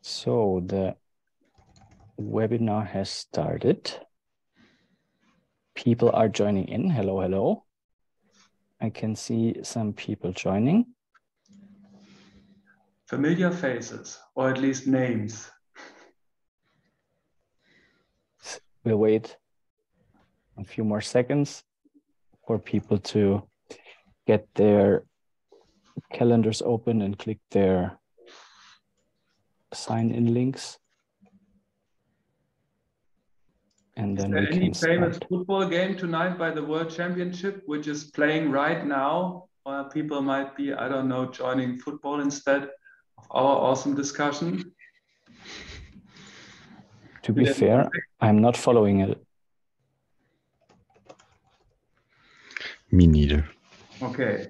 So the webinar has started. People are joining in. Hello, hello. I can see some people joining. Familiar faces, or at least names. We'll wait a few more seconds for people to get their calendars open and click their sign-in links. And then we can start. Any famous football game tonight by the World Championship, which is playing right now? Or people might be, I don't know, joining football instead of our awesome discussion. To be fair, I'm not following it. Me neither. Okay.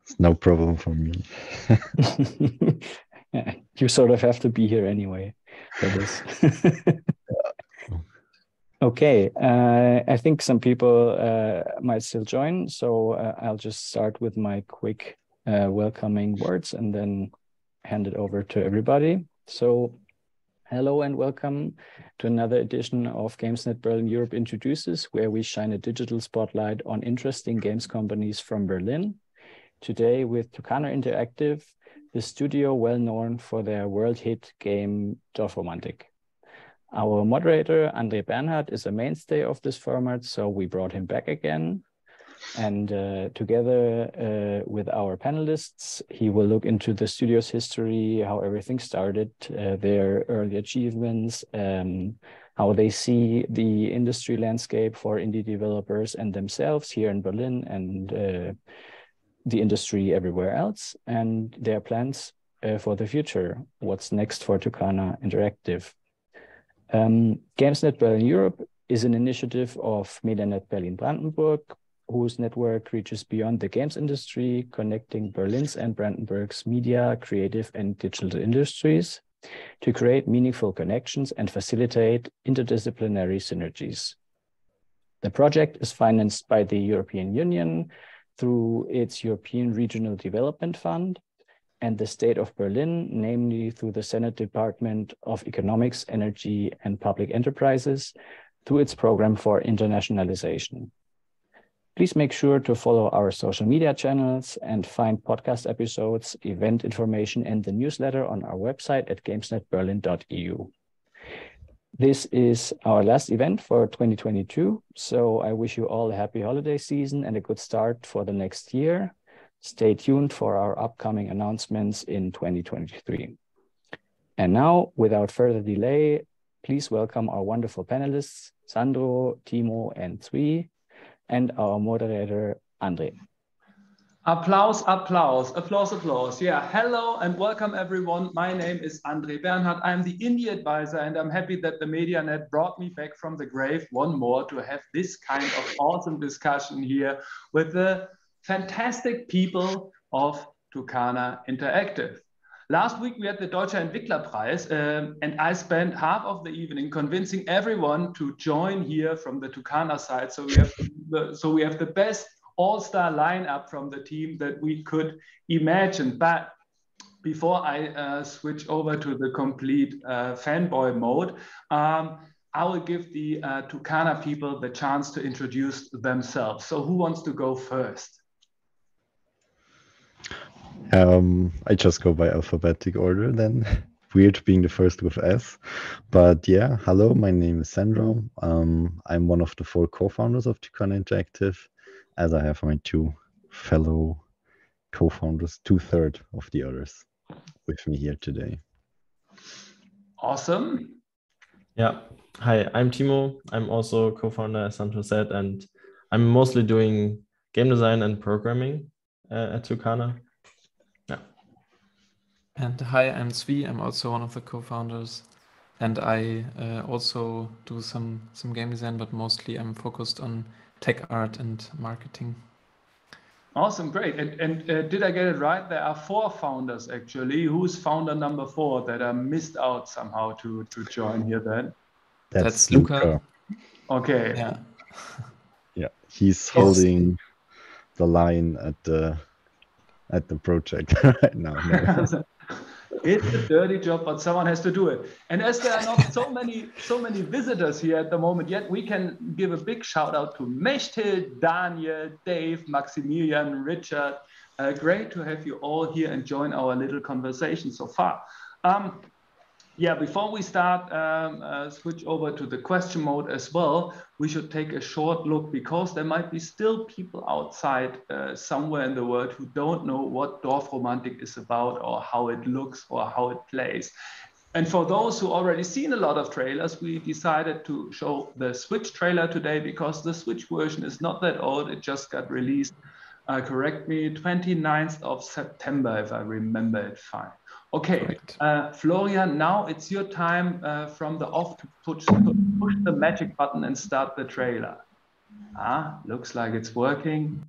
It's no problem for me. You sort of have to be here anyway for this. Okay, I think some people might still join, so I'll just start with my quick welcoming words and then hand it over to everybody. So hello and welcome to another edition of GamesNet Berlin Europe Introduces, where we shine a digital spotlight on interesting games companies from Berlin. Today with Toukana Interactive, the studio well known for their world hit game Dorfromantik. Our moderator, André Bernhardt, is a mainstay of this format, so we brought him back again. And together with our panelists, he will look into the studio's history, how everything started, their early achievements, how they see the industry landscape for indie developers and themselves here in Berlin and the industry everywhere else, and their plans for the future. What's next for Toukana Interactive? GamesNet Berlin Europe is an initiative of MediaNet Berlin-Brandenburg, whose network reaches beyond the games industry, connecting Berlin's and Brandenburg's media, creative, and digital industries to create meaningful connections and facilitate interdisciplinary synergies. The project is financed by the European Union through its European Regional Development Fund and the State of Berlin, namely through the Senate Department of Economics, Energy, and Public Enterprises, through its program for internationalization. Please make sure to follow our social media channels and find podcast episodes, event information, and the newsletter on our website at gamesnetberlin.eu. This is our last event for 2022, so I wish you all a happy holiday season and a good start for the next year. Stay tuned for our upcoming announcements in 2023. And now, without further delay, please welcome our wonderful panelists, Sandro, Timo, and Zvi, and our moderator, André. Applause, applause, applause, applause. Yeah, hello and welcome everyone. My name is André Bernhardt. I'm the IndieAdvisor and I'm happy that the MediaNet brought me back from the grave one more to have this kind of awesome discussion here with the fantastic people of Toukana Interactive. Last week we had the Deutscher Entwicklerpreis and I spent half of the evening convincing everyone to join here from the Toukana side. So we have the best all-star lineup from the team that we could imagine. But before I switch over to the complete fanboy mode, I will give the Toukana people the chance to introduce themselves. So who wants to go first? I just go by alphabetic order then. Weird being the first with S. But yeah, hello, my name is Sandro. I'm one of the 4 co-founders of Toukana Interactive, as I have my 2 fellow co-founders, 2/3 of the others with me here today. Awesome. Yeah. Hi, I'm Timo. I'm also co-founder, as Sandro said, and I'm mostly doing game design and programming at Toukana. Yeah. And hi, I'm Zvi. I'm also one of the co-founders, and I also do some game design, but mostly I'm focused on tech art and marketing. Awesome, great. And did I get it right? There are 4 founders actually. Who's founder number 4 that are missed out somehow to join here then? That's Luca. Okay. Yeah. Yeah, he's holding the line at the project right now. No. It's a dirty job, but someone has to do it. And as there are not so many visitors here at the moment yet, we can give a big shout out to Mechthild, Daniel, Dave, Maximilian, Richard. Great to have you all here and join our little conversation so far. Yeah, before we start, switch over to the question mode as well, we should take a short look because there might be still people outside somewhere in the world who don't know what Dorfromantik is about or how it looks or how it plays. And for those who already seen a lot of trailers, we decided to show the Switch trailer today because the Switch version is not that old. It just got released, correct me, 29th of September, if I remember it fine. Okay, Florian, now it's your time from the off to push the magic button and start the trailer. Looks like it's working.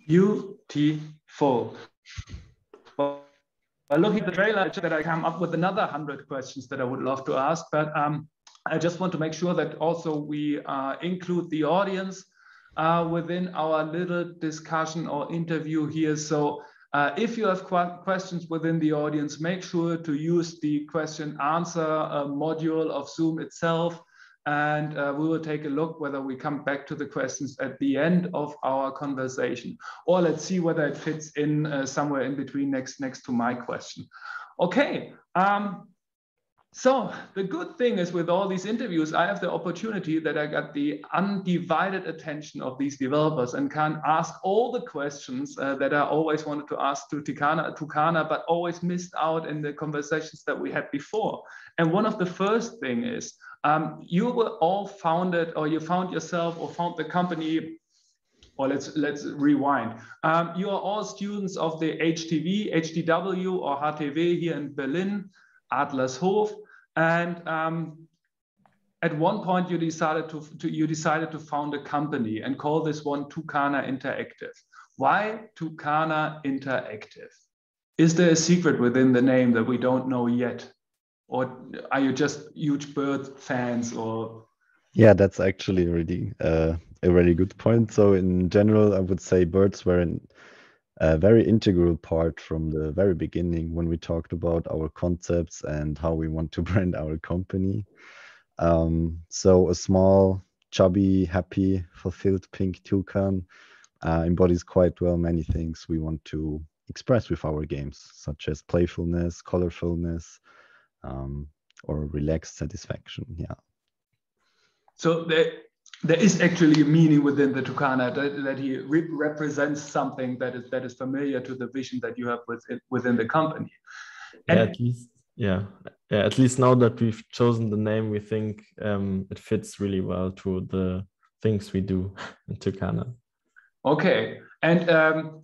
Beautiful. Well, looking at the trailer, that I come up with another 100 questions that I would love to ask, but I just want to make sure that also we include the audience within our little discussion or interview here. So if you have questions within the audience, make sure to use the question answer module of Zoom itself. And we will take a look whether we come back to the questions at the end of our conversation, or let's see whether it fits in somewhere in between next to my question. Okay, so the good thing is with all these interviews, I have the opportunity that I got the undivided attention of these developers and can ask all the questions that I always wanted to ask to Toukana, but always missed out in the conversations that we had before. And one of the first thing is, you were all founded, or you found yourself or found the company, or let's rewind. You are all students of the HTV, HTW or HTW here in Berlin, Adlershof, and at one point you decided to found a company and call this one Toukana Interactive. Why Toukana Interactive? Is there a secret within the name that we don't know yet? Or are you just huge bird fans? Or yeah, that's actually really a really good point. So in general, I would say birds were a very integral part from the very beginning when we talked about our concepts and how we want to brand our company. So a small, chubby, happy, fulfilled pink toucan embodies quite well many things we want to express with our games, such as playfulness, colorfulness, or relaxed satisfaction. Yeah. So there is actually a meaning within the Toukana that he represents something that is familiar to the vision that you have within the company. And at least now that we've chosen the name, we think it fits really well to the things we do in Toukana. Okay, and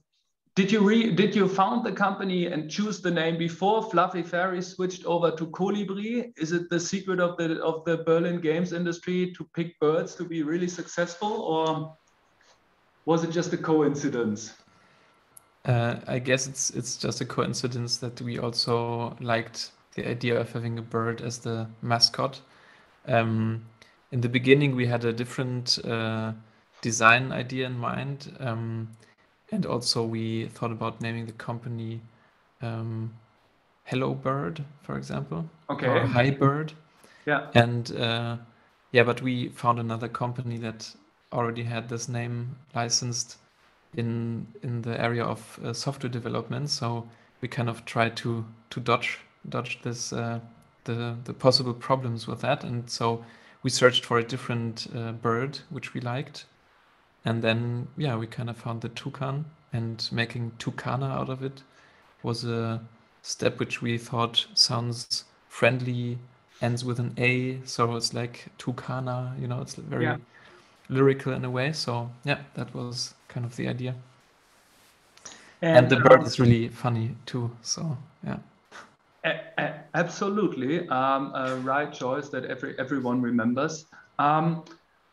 did you found the company and choose the name before Fluffy Fairy switched over to Colibri? Is it the secret of the Berlin games industry to pick birds to be really successful, or was it just a coincidence? I guess it's just a coincidence that we also liked the idea of having a bird as the mascot. In the beginning, we had a different design idea in mind. And also we thought about naming the company Hello Bird, for example, okay, or Hi Bird. Yeah. And yeah, but we found another company that already had this name licensed in the area of software development. So we kind of tried to dodge this the possible problems with that. And so we searched for a different bird which we liked. And then yeah, we kind of found the toucan, and making Toukana out of it was a step which we thought sounds friendly, ends with an A, so it's like Toukana, it's very Yeah. lyrical in a way. So yeah, that was kind of the idea. And And the bird is really funny too. So yeah. Absolutely, a right choice that everyone remembers.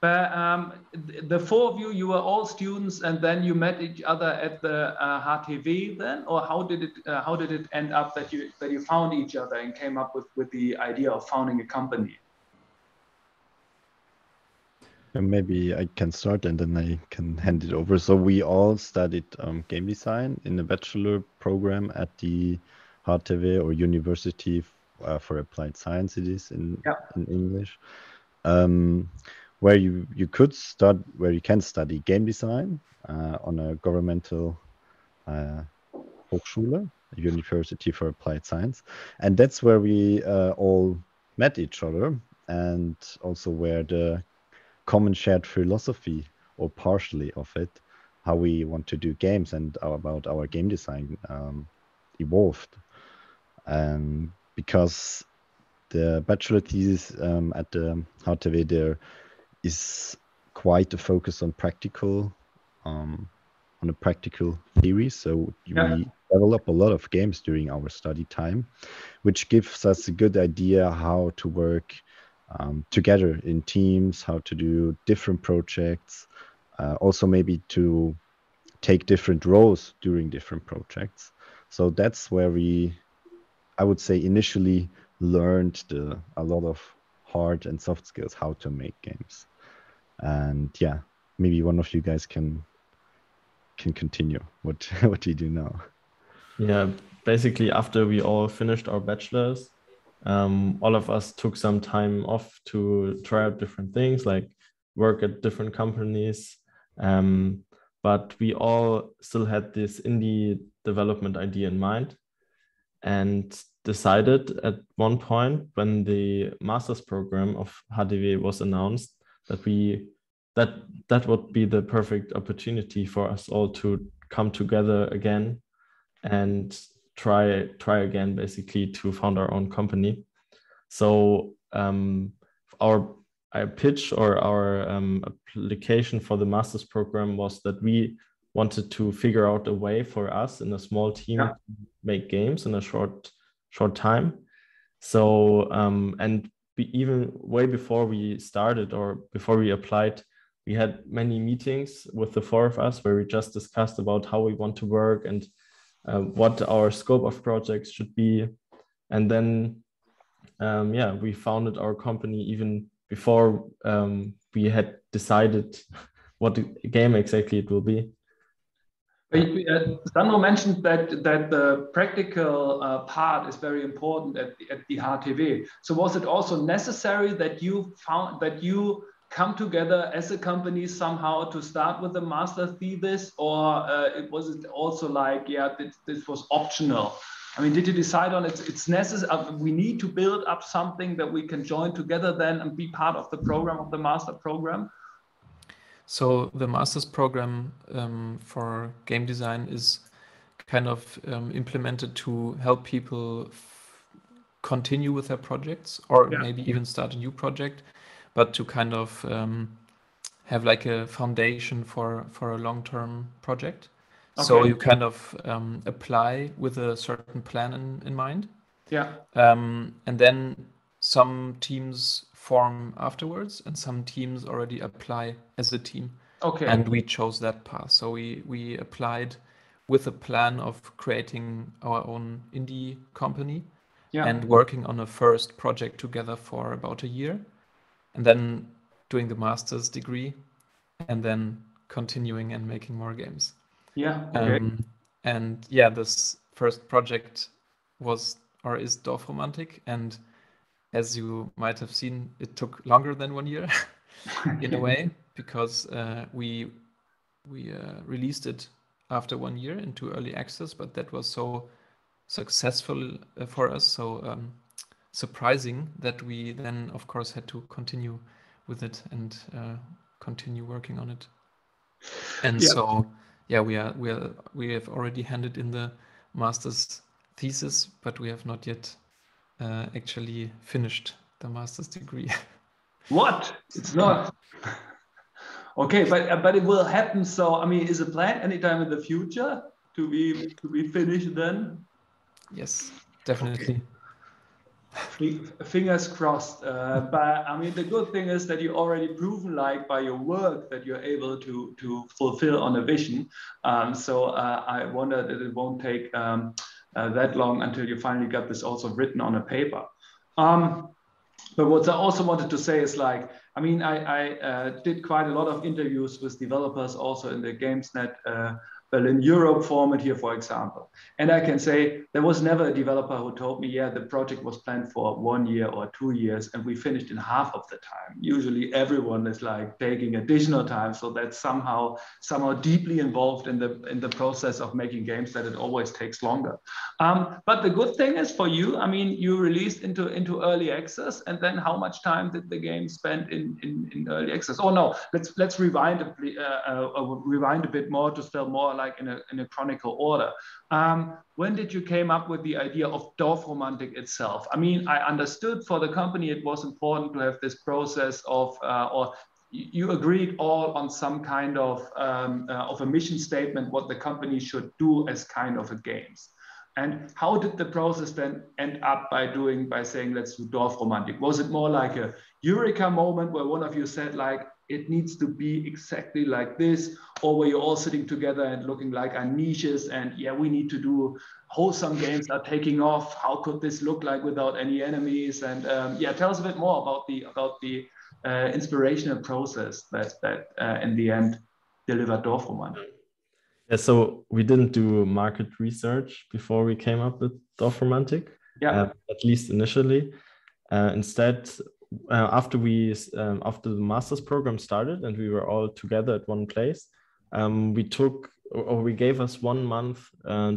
But the four of you were all students, and then you met each other at the HTW then, or how did it end up that you found each other and came up with the idea of founding a company? Maybe I can start and then I can hand it over. So we all studied game design in a bachelor program at the HTW, or University for Applied Science it is in English, where you can study game design on a governmental Hochschule, University for Applied Science. And that's where we all met each other, and also where the common shared philosophy, or partially of it, how we want to do games and about our game design evolved. Because the bachelor thesis at the HTW, there is quite a focus on a practical theory. So we develop a lot of games during our study time, which gives us a good idea how to work together in teams, how to do different projects, also maybe to take different roles during different projects. So that's where I would say, initially learned a lot of hard and soft skills, how to make games. And yeah, maybe one of you guys can continue what you do now. Yeah, basically after we all finished our bachelors, all of us took some time off to try out different things, like work at different companies. But we all still had this indie development idea in mind, and decided at one point when the master's program of HTW was announced that would be the perfect opportunity for us all to come together again and try again, basically, to found our own company. So our pitch, or our application for the master's program, was that we wanted to figure out a way for us in a small team to make games in a short time. So and even way before we started, or before we applied, we had many meetings with the four of us where we just discussed about how we want to work and what our scope of projects should be. And then we founded our company even before we had decided what game exactly it will be. Sandro mentioned that the practical part is very important at the HTW. So was it also necessary that you come together as a company somehow to start with the master thesis, or was it also like, this was optional? I mean, did you decide on it's necessary, we need to build up something that we can join together then and be part of the program, of the master program? So the master's program for game design is kind of implemented to help people continue with their projects, or maybe even start a new project, but to kind of have like a foundation for a long-term project. Okay. So you kind of apply with a certain plan in mind. Yeah. And then some teams form afterwards, and some teams already apply as a team. Okay. And we chose that path. So we applied with a plan of creating our own indie company and working on a first project together for about a year, and then doing the master's degree, and then continuing and making more games. Yeah. Okay. And this first project was, or is, Dorfromantik, and as you might have seen, it took longer than 1 year in a way, because we released it after 1 year into early access, but that was so successful for us, so surprising, that we then of course had to continue with it and continue working on it. And Yeah. so yeah, we have already handed in the master's thesis, but we have not yet actually finished the master's degree. What? It's not. Okay, but it will happen. So I mean, is a plan anytime in the future to be finished then? Yes, definitely. Fingers crossed. But I mean, the good thing is that you already proven, like by your work, that you're able to fulfill on a vision. So I wonder that it won't take that long until you finally got this also written on a paper. But what I also wanted to say is, like, I mean, I did quite a lot of interviews with developers also in the GamesNet Berlin Europe format here, for example. And I can say there was never a developer who told me, yeah, the project was planned for 1 year or 2 years and we finished in half of the time. Usually everyone is like taking additional time. So that's somehow deeply involved in the process of making games, that it always takes longer. But the good thing is for you, I mean, you released into early access, and then how much time did the game spend in early access? Oh no, let's rewind a bit more to still more like in a chronicle order. When did you came up with the idea of Dorfromantik itself? I mean, I understood for the company it was important to have this process of or you agreed all on some kind of a mission statement, what the company should do as kind of a games. And how did the process then end up by saying, let's do Dorfromantik? Was it more like a eureka moment where one of you said, like, it needs to be exactly like this? Or were you all sitting together and looking like our niches and, yeah, we need to do wholesome games are taking off. How could this look like without any enemies? And yeah, tell us a bit more about the inspirational process that in the end delivered Dorfromantik. Yeah, so we didn't do market research before we came up with Dorfromantik, at least initially. Instead, after the master's program started and we were all together at one place, we gave us 1 month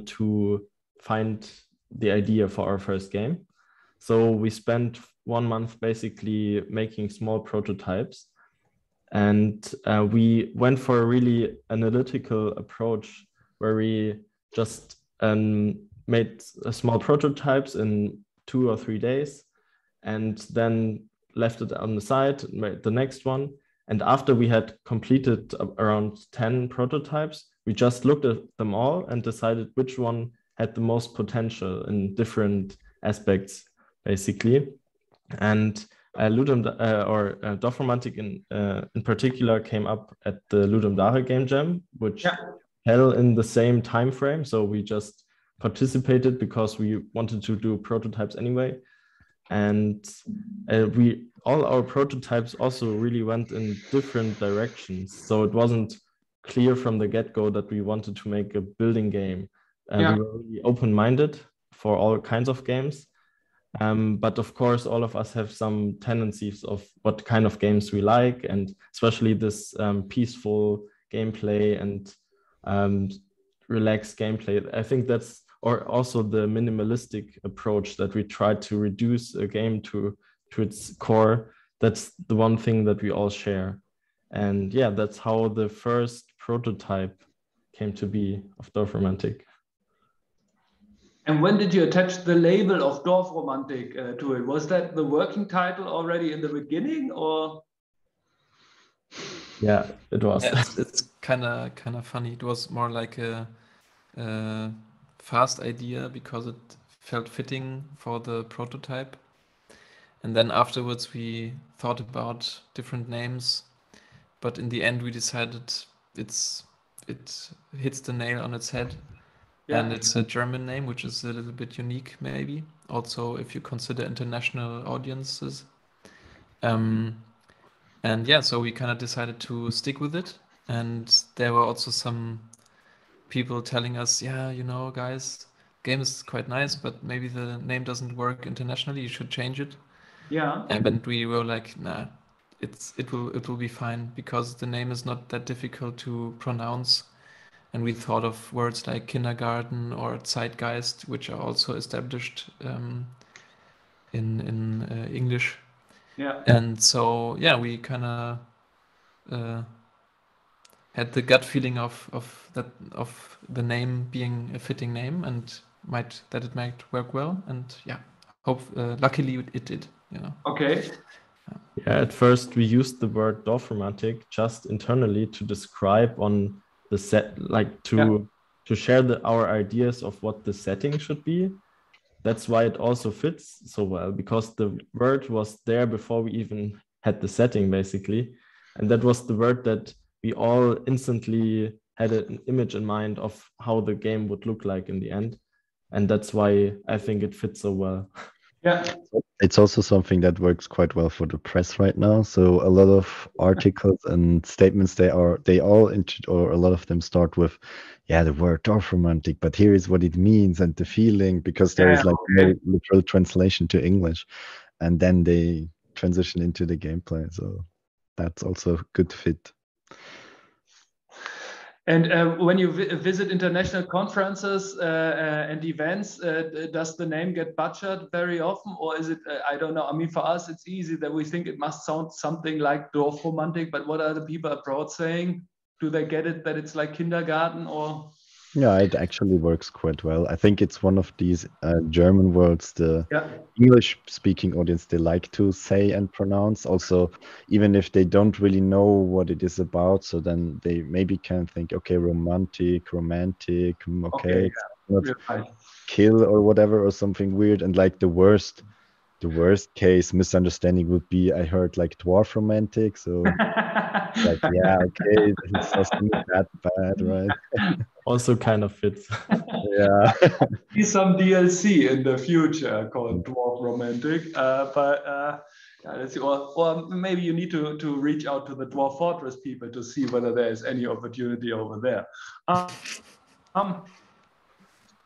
to find the idea for our first game. So we spent 1 month basically making small prototypes. And we went for a really analytical approach where we just made small prototypes in 2 or 3 days and then left it on the side, made the next one. And after we had completed around 10 prototypes, we just looked at them all and decided which one had the most potential in different aspects, basically. And Dorfromantik in particular came up at the Ludum Dare Game Jam, which fell in the same time frame. So we just participated because we wanted to do prototypes anyway. And all our prototypes also really went in different directions. So it wasn't clear from the get-go that we wanted to make a building game. We were really open-minded for all kinds of games. But of course, all of us have some tendencies of what kind of games we like, and especially this peaceful gameplay and relaxed gameplay. I think that's, or also the minimalistic approach that we try to reduce a game to its core. That's the one thing that we all share. And yeah, that's how the first prototype came to be of Dorfromantik. And when did you attach the label of Dorfromantik to it? Was that the working title already in the beginning, or? Yeah, it was. Yeah, it's kind of funny. It was more like a fast idea because it felt fitting for the prototype. And then afterwards we thought about different names, but in the end we decided it hits the nail on its head. And it's a German name, which is a little bit unique, maybe. Also, if you consider international audiences. And yeah, so we kind of decided to stick with it. And there were also some people telling us, yeah, you know, guys, game is quite nice, but maybe the name doesn't work internationally. You should change it. Yeah. And we were like, nah, it will be fine because the name is not that difficult to pronounce. And we thought of words like kindergarten or Zeitgeist, which are also established in English. Yeah. And so yeah, we kind of had the gut feeling of the name being a fitting name and it might work well. And yeah, luckily it did. Okay. Yeah, at first we used the word Dorfromantik just internally to describe on the set, like to share our ideas of what the setting should be. That's why it also fits so well, because the word was there before we even had the setting, basically. And that was the word that we all instantly had an image in mind of how the game would look like in the end. And that's why I think it fits so well. Yeah. It's also something that works quite well for the press right now. So a lot of articles and statements, or a lot of them start with, yeah, the word Dorfromantik, but here is what it means and the feeling, because there is like no literal translation to English, and then they transition into the gameplay. So that's also a good fit. And when you visit international conferences and events, does the name get butchered very often, or is it? I don't know. I mean, for us, it's easy that we think it must sound something like Dorfromantik. But what are the people abroad saying? Do they get it that it's like kindergarten or? Yeah, it actually works quite well. I think it's one of these German words the English-speaking audience, they like to say and pronounce. Also, even if they don't really know what it is about, so then they maybe can think, okay, romantic, okay, not kill or whatever, or something weird. And like the worst case misunderstanding would be, I heard like dwarf romantic, so like, yeah, okay, it doesn't that bad, right? Also kind of fits. Yeah. See some DLC in the future called Dorfromantik, but let's see. Or maybe you need to reach out to the Dwarf Fortress people to see whether there is any opportunity over there.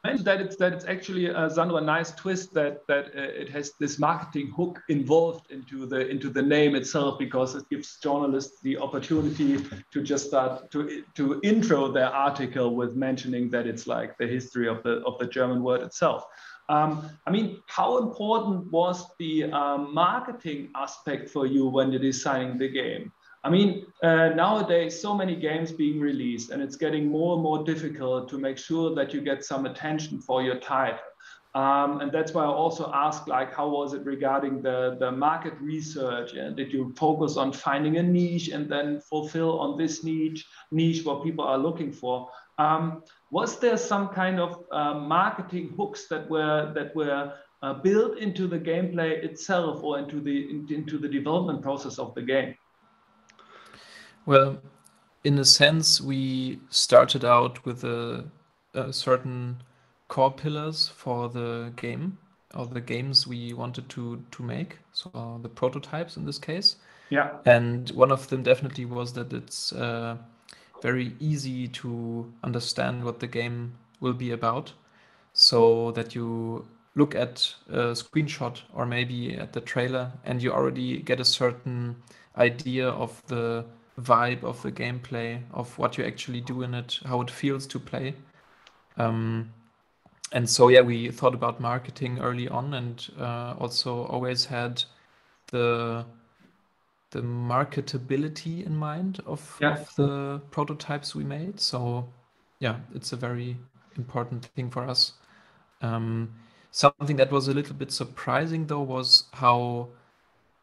Mentioned that it's actually Sandro, a nice twist that it has this marketing hook involved into the name itself, because it gives journalists the opportunity to just start to intro their article with mentioning that it's like the history of the German word itself. I mean, how important was the marketing aspect for you when you're designing the game? I mean, nowadays, so many games being released, and it's getting more and more difficult to make sure that you get some attention for your title. And that's why I also asked, like, how was it regarding the market research? Did you focus on finding a niche and then fulfill on this niche what people are looking for? Was there some kind of marketing hooks that were built into the gameplay itself or into the development process of the game? Well, in a sense, we started out with a certain core pillars for the game, or the games we wanted to make, so the prototypes in this case. Yeah. And one of them definitely was that it's very easy to understand what the game will be about, so that you look at a screenshot or maybe at the trailer and you already get a certain idea of the vibe of the gameplay, of what you actually do in it, how it feels to play. And so, yeah, we thought about marketing early on, and also always had the marketability in mind of the prototypes we made. So, yeah, it's a very important thing for us. Something that was a little bit surprising, though, was how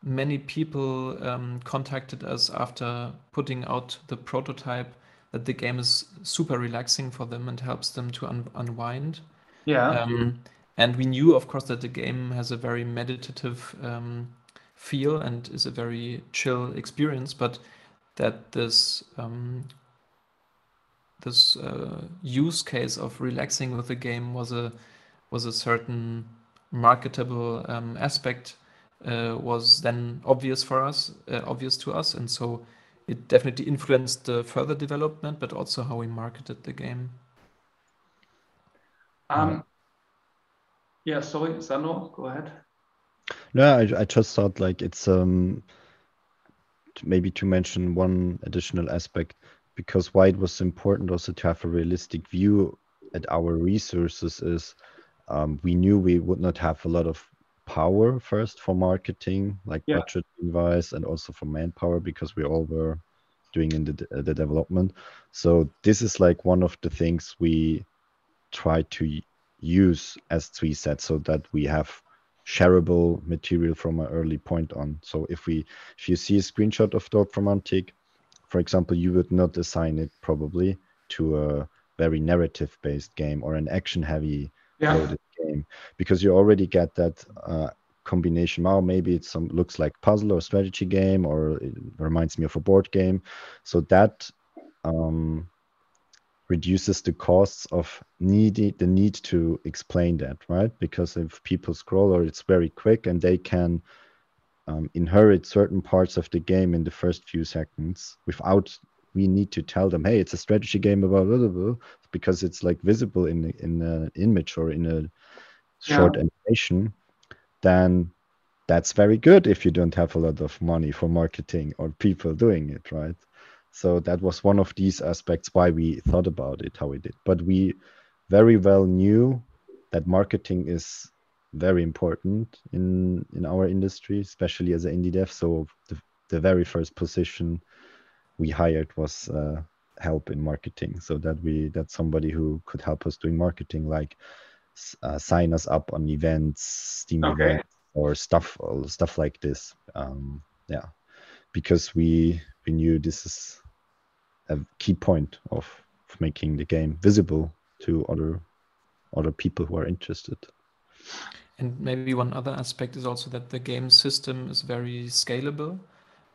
many people contacted us after putting out the prototype, that the game is super relaxing for them and helps them to unwind. Yeah. And we knew, of course, that the game has a very meditative feel and is a very chill experience, but that this use case of relaxing with the game was a certain marketable aspect, was then obvious to us, and so it definitely influenced the further development, but also how we marketed the game. Yeah, sorry, Sandro, go ahead. No, I just thought like it's maybe to mention one additional aspect, because why it was important also to have a realistic view at our resources is we knew we would not have a lot of power first for marketing, like Yeah. budget wise, and also for manpower, because we all were doing in the development. So this is like one of the things we try to use, as Zvi said, so that we have shareable material from an early point on. So if you see a screenshot of Dorfromantik, for example, you would not assign it probably to a very narrative based game or an action heavy loaded game, because you already get that combination. Now maybe it's looks like puzzle or strategy game, or it reminds me of a board game. So that reduces the costs of the need to explain that, right? Because if people scroll, or it's very quick and they can inherit certain parts of the game in the first few seconds without we need to tell them, hey, it's a strategy game about blah, blah, blah, because it's like visible in an image or in a short animation, then that's very good if you don't have a lot of money for marketing or people doing it, right? So that was one of these aspects why we thought about it, how we did. But we very well knew that marketing is very important in our industry, especially as an indie dev. So the very first position we hired was help in marketing, so that's somebody who could help us doing marketing, like sign us up on events, Steam events, or stuff like this. Yeah, because we knew this is a key point of making the game visible to other people who are interested. And maybe one other aspect is also that the game system is very scalable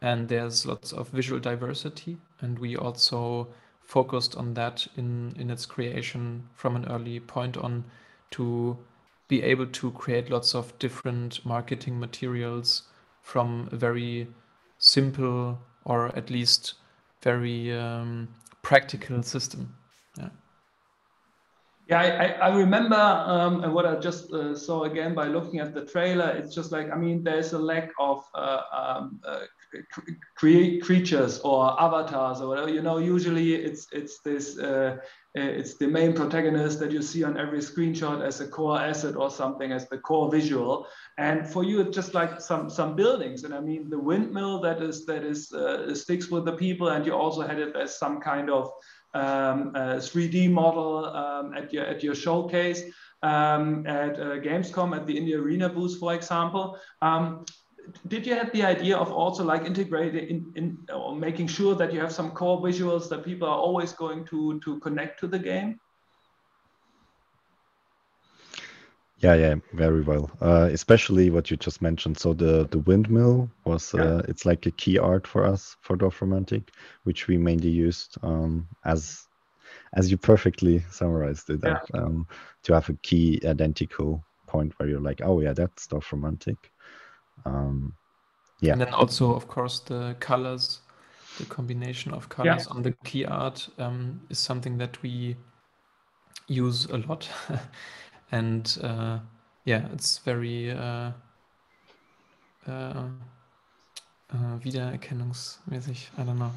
and there's lots of visual diversity. And we also focused on that in its creation from an early point on, to be able to create lots of different marketing materials from a very simple, or at least very practical system. Yeah. Yeah, I remember, and what I just saw again by looking at the trailer, it's just like, I mean, there's a lack of creatures or avatars or whatever. You know, usually it's this it's the main protagonist that you see on every screenshot as a core asset or something, as the core visual. And for you, it's just like some buildings. And I mean, the windmill that sticks with the people, and you also had it as some kind of 3D model at your showcase at Gamescom, at the Indie Arena booth, for example. Did you have the idea of also like integrating in or making sure that you have some core visuals that people are always going to connect to the game? Yeah, very well. Especially what you just mentioned. So the windmill was it's like a key art for us for Dorfromantik, which we mainly used as you perfectly summarized it, to have a key identical point where you're like, oh yeah, that's Dorfromantik. Yeah. And then also, of course, the colors, the combination of colors on the key art is something that we use a lot. And yeah, it's very wiedererkennungsmäßig. I don't know.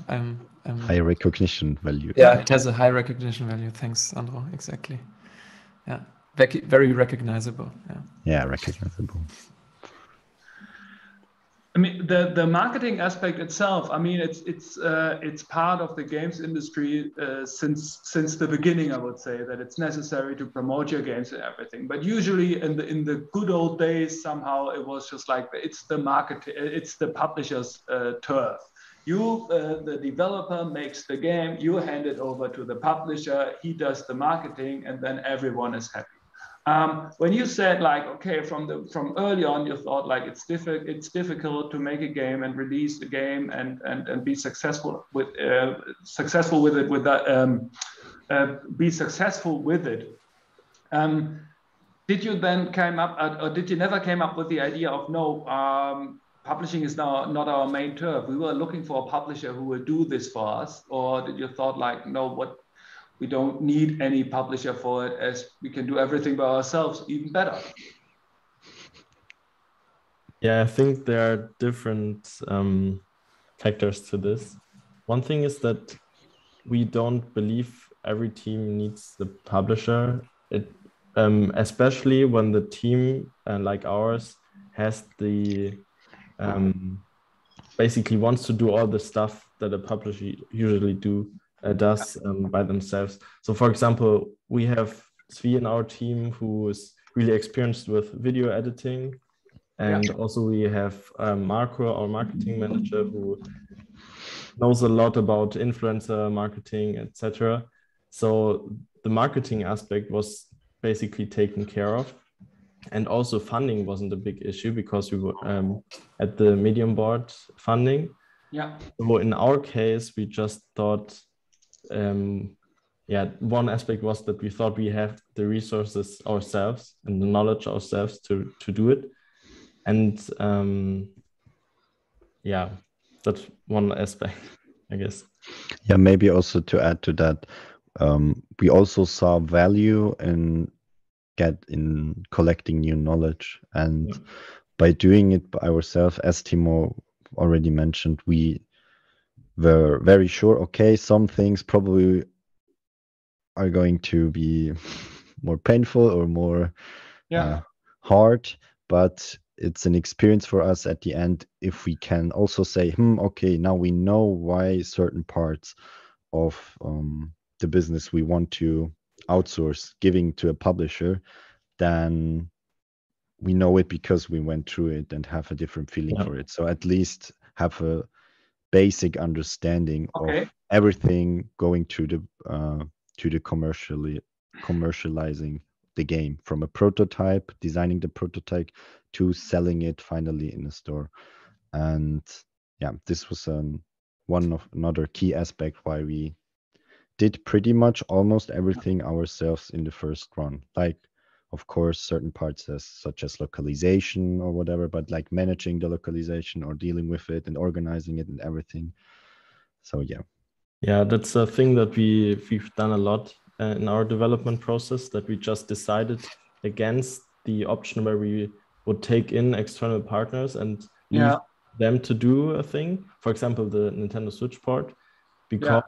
High recognition value. Yeah, it has a high recognition value. Thanks, Sandro. Exactly. Yeah, very recognizable. Yeah, recognizable. I mean, the marketing aspect itself, I mean, it's part of the games industry since the beginning. I would say that it's necessary to promote your games and everything. But usually in the good old days, somehow it was just like it's the publisher's turf. The developer makes the game, you hand it over to the publisher, he does the marketing, and then everyone is happy. When you said like, okay, from early on, you thought like it's difficult to make a game and release a game and be successful with it, be successful with it. Did you then or did you never came up with the idea of no, publishing is now not our main turf? We were looking for a publisher who will do this for us, or did you thought like, no, we don't need any publisher for it, as we can do everything by ourselves, even better? Yeah, I think there are different factors to this. One thing is that we don't believe every team needs the publisher. Especially when the team like ours has the basically wants to do all the stuff that a publisher usually does by themselves. So, for example, we have Svi in our team who is really experienced with video editing, and also we have Marco, our marketing manager, who knows a lot about influencer marketing, etc. So the marketing aspect was basically taken care of. And also funding wasn't a big issue because we were at the Medium board funding. Yeah. So in our case, we just thought, one aspect was that we thought we have the resources ourselves and the knowledge ourselves to do it. And that's one aspect, I guess. Yeah, maybe also to add to that, we also saw value in collecting new knowledge, and by doing it by ourselves, as Timo already mentioned, we were very sure, okay, some things probably are going to be more painful or more hard, but it's an experience for us at the end if we can also say, okay, now we know why certain parts of the business we want to outsource giving to a publisher, then we know it because we went through it and have a different feeling for it. So at least have a basic understanding of everything going to the commercializing the game, from a prototype, designing the prototype, to selling it finally in the store. And this was another key aspect why we did pretty much almost everything ourselves in the first run. Like, of course, certain parts such as localization or whatever, but like managing the localization or dealing with it and organizing it and everything. So yeah, that's a thing that we've done a lot in our development process, that we just decided against the option where we would take in external partners and leave them to do a thing. For example, the Nintendo Switch port, because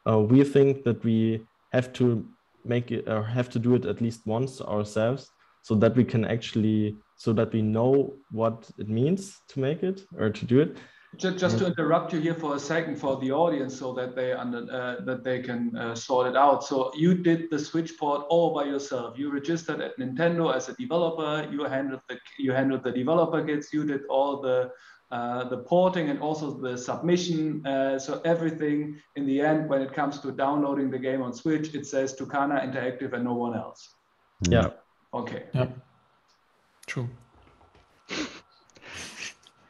we think that we have to make it or have to do it at least once ourselves, so that we can actually, so that we know what it means to make it or to do it. Just to interrupt you here for a second for the audience, so that they can sort it out. So you did the Switch port all by yourself. You registered at Nintendo as a developer. You handled the developer kits. You did all the porting and also the submission. So everything in the end, when it comes to downloading the game on Switch, it says Toukana Interactive and no one else. Yeah. Okay. Yeah. True.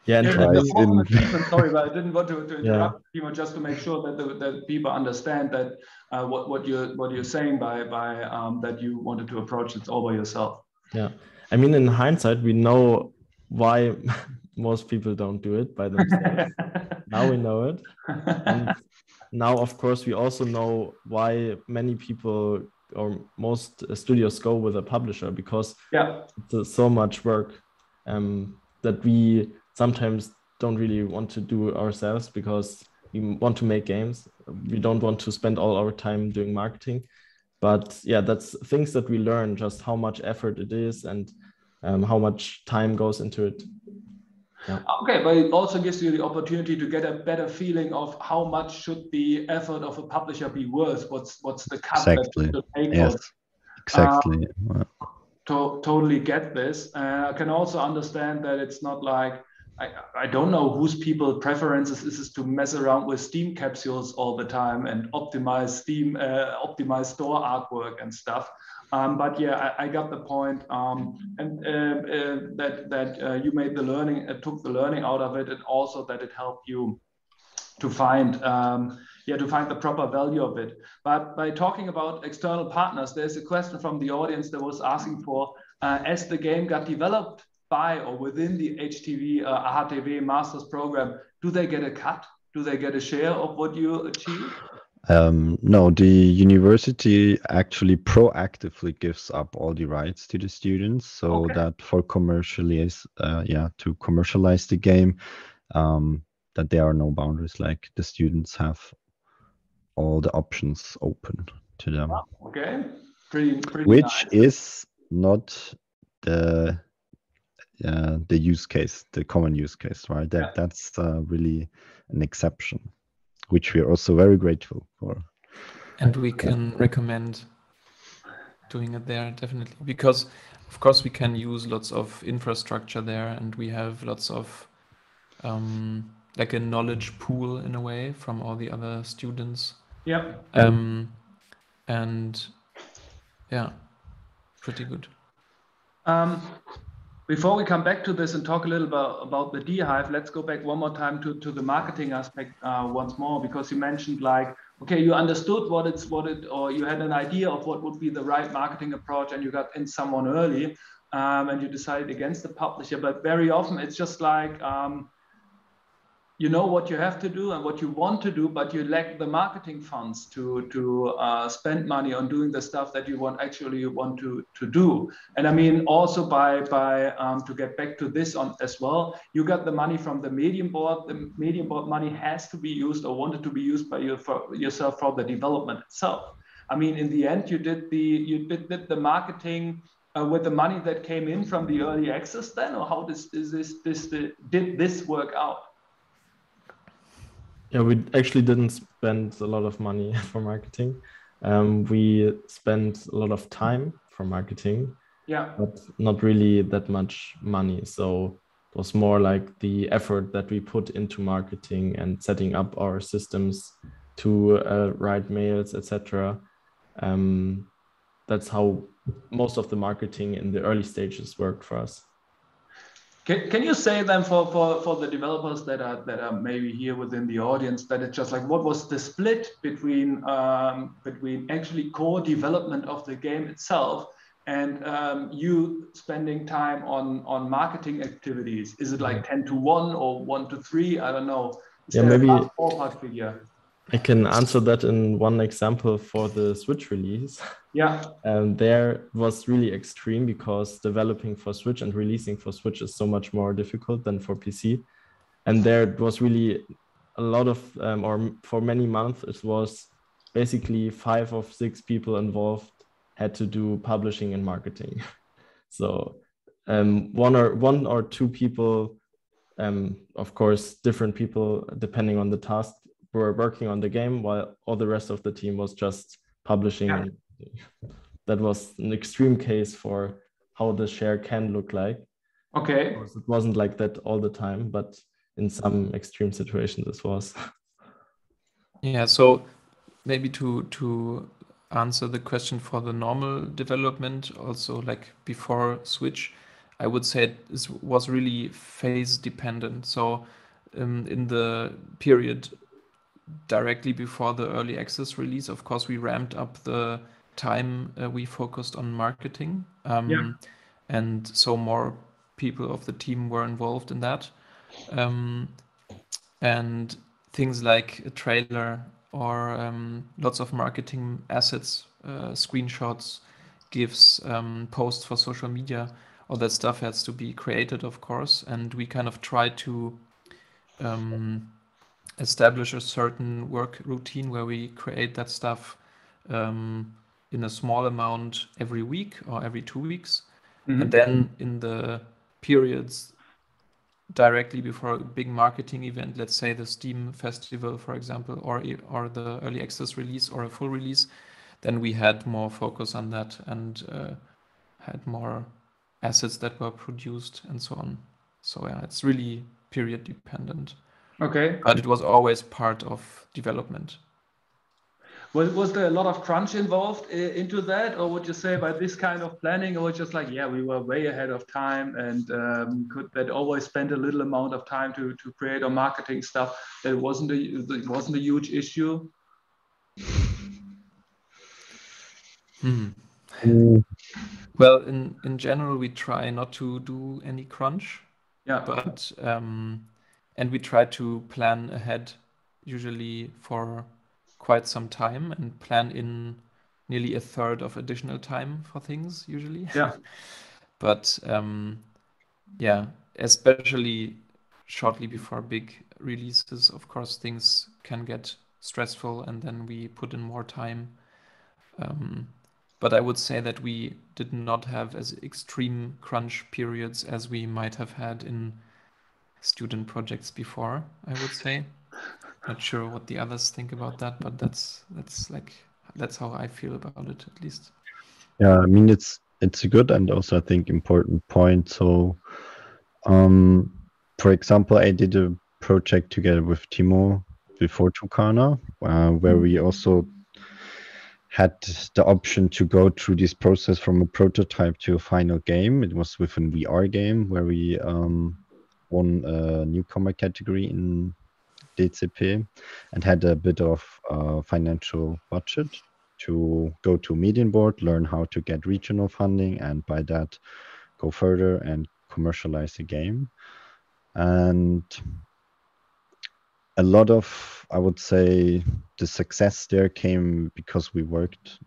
Yeah, sorry, but I didn't want to interrupt Timo, just to make sure that people understand that what you're saying by that you wanted to approach it all by yourself. Yeah, I mean, in hindsight, we know why most people don't do it by themselves. Now we know it, and now, of course, we also know why many people or most studios go with a publisher, because it's so much work that we sometimes don't really want to do ourselves, because we want to make games. We don't want to spend all our time doing marketing. But that's things that we learn, just how much effort it is and how much time goes into it. Yeah. Okay, but it also gives you the opportunity to get a better feeling of how much should the effort of a publisher be worth. What's the cut that you should take for? Exactly. Totally get this. I can also understand that it's not like, I don't know whose people preferences is to mess around with Steam capsules all the time and optimize Steam, optimize store artwork and stuff. But I got the point, and that you made the learning, took the learning out of it, and also that it helped you to find the proper value of it. But by talking about external partners, there's a question from the audience that was asking for, as the game got developed by or within the HTV Masters program, do they get a cut? Do they get a share of what you achieve? No, the university actually proactively gives up all the rights to the students, so that for to commercialize the game, that there are no boundaries. Like the students have all the options open to them. Wow, okay, pretty Which nice. is not the use case, the common use case, right? That's really an exception, which we are also very grateful for. And we can recommend doing it there, definitely, because of course we can use lots of infrastructure there, and we have lots of like a knowledge pool in a way from all the other students. Yeah. And yeah, pretty good. Before we come back to this and talk a little about the Beehive, let's go back one more time to the marketing aspect once more, because you mentioned like, okay, you understood or you had an idea of what would be the right marketing approach, and you got in someone early, and you decided against the publisher. But very often it's just like, you know what you have to do and what you want to do, but you lack the marketing funds to spend money on doing the stuff that you want to do. And I mean, also by to get back to this on as well, you got the money from the Medium Board. The Medium Board money has to be used or wanted to be used by you for yourself for the development itself. I mean, in the end, you did the marketing with the money that came in from the early access then, or how did this work out? Yeah, we actually didn't spend a lot of money for marketing. We spent a lot of time for marketing, but not really that much money. So it was more like the effort that we put into marketing and setting up our systems to write mails, etc. That's how most of the marketing in the early stages worked for us. Can you say then for the developers that are maybe here within the audience, that it's just like, what was the split between actually core development of the game itself and you spending time on marketing activities? Is it like 10-1 or 1-3? I don't know. Is there maybe a ballpark figure? I can answer that in one example for the Switch release. Yeah. There was really extreme because developing for Switch and releasing for Switch is so much more difficult than for PC. And there was really a lot of, or for many months, it was basically 5 of 6 people involved had to do publishing and marketing. So one or two people, of course, different people, depending on the task, were working on the game, while all the rest of the team was just publishing. Yeah. That was an extreme case for how the share can look like. Okay. Of course, it wasn't like that all the time, but in some extreme situations this was. Yeah, so maybe to answer the question for the normal development, also like before Switch, I would say it was really phase dependent. So in the period directly before the early access release, of course, we ramped up the time we focused on marketing. And so more people of the team were involved in that. And things like a trailer or lots of marketing assets, screenshots, GIFs, posts for social media, all that stuff has to be created, of course. And we kind of try to establish a certain work routine where we create that stuff in a small amount every week or every 2 weeks. And then in the periods directly before a big marketing event, let's say the Steam Festival, for example, or the early access release or a full release, then we had more focus on that and had more assets that were produced and so on. So yeah, it's really period dependent. Okay. But it was always part of development. Was there a lot of crunch involved into that, or would you say by this kind of planning, or just like, yeah, we were way ahead of time and could that always spend a little amount of time to create our marketing stuff? That wasn't a huge issue. Well, in general, we try not to do any crunch. Yeah. But and we try to plan ahead, usually for quite some time and plan in nearly a third of additional time for things usually. Yeah. But yeah, especially shortly before big releases, of course, things can get stressful and then we put in more time. But I would say that we did not have as extreme crunch periods as we might have had in student projects before, I would say. Not sure what the others think about that, but that's how I feel about it, at least. Yeah, I mean it's a good and also I think important point. So, for example, I did a project together with Timo before Toukana, where we also had the option to go through this process from a prototype to a final game. It was with an VR game where we won a newcomer category in DCP and had a bit of financial budget to go to median board, learn how to get regional funding, and by that go further and commercialize the game. And a lot of, I would say, the success there came because we worked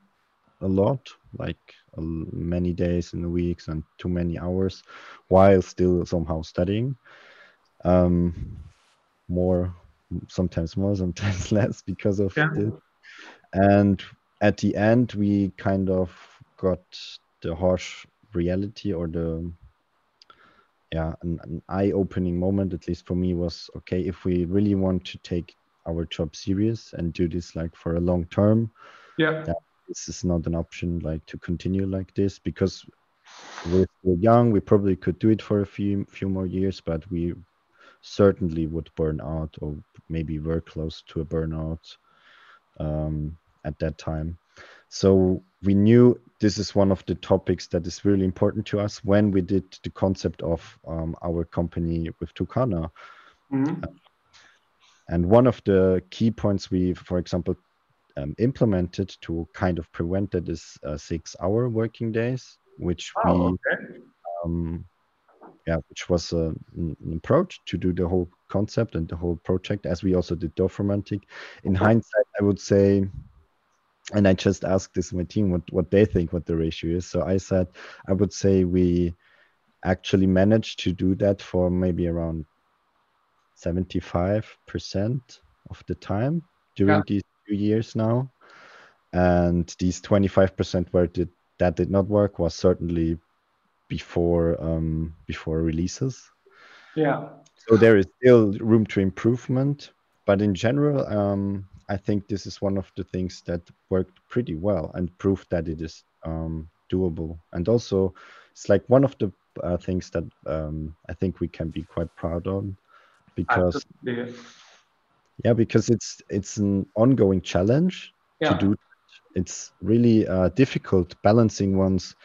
a lot, like many days in the weeks and too many hours, while still somehow studying. Sometimes more, sometimes less because of this. And at the end, we kind of got the harsh reality or an eye-opening moment, at least for me, was okay, if we really want to take our job serious and do this like for a long term, this is not an option like to continue like this, because we're still young. We probably could do it for a few more years, but we certainly would burn out, or maybe were close to a burnout at that time. So we knew this is one of the topics that is really important to us when we did the concept of our company with Toukana. And one of the key points we, for example, implemented to kind of prevent that is 6-hour working days, which which was an approach to do the whole concept and the whole project, as we also did Dorfromantik. In hindsight, I would say, and I just asked this my team what they think what the ratio is. So I said I would say we actually managed to do that for maybe around 75% of the time during these 2 years now. And these 25% where that did not work was certainly before releases. So there is still room to improvement, but in general, I think this is one of the things that worked pretty well and proved that it is doable. And also, it's like one of the things that I think we can be quite proud of, because because it's an ongoing challenge to do. It's really difficult balancing one's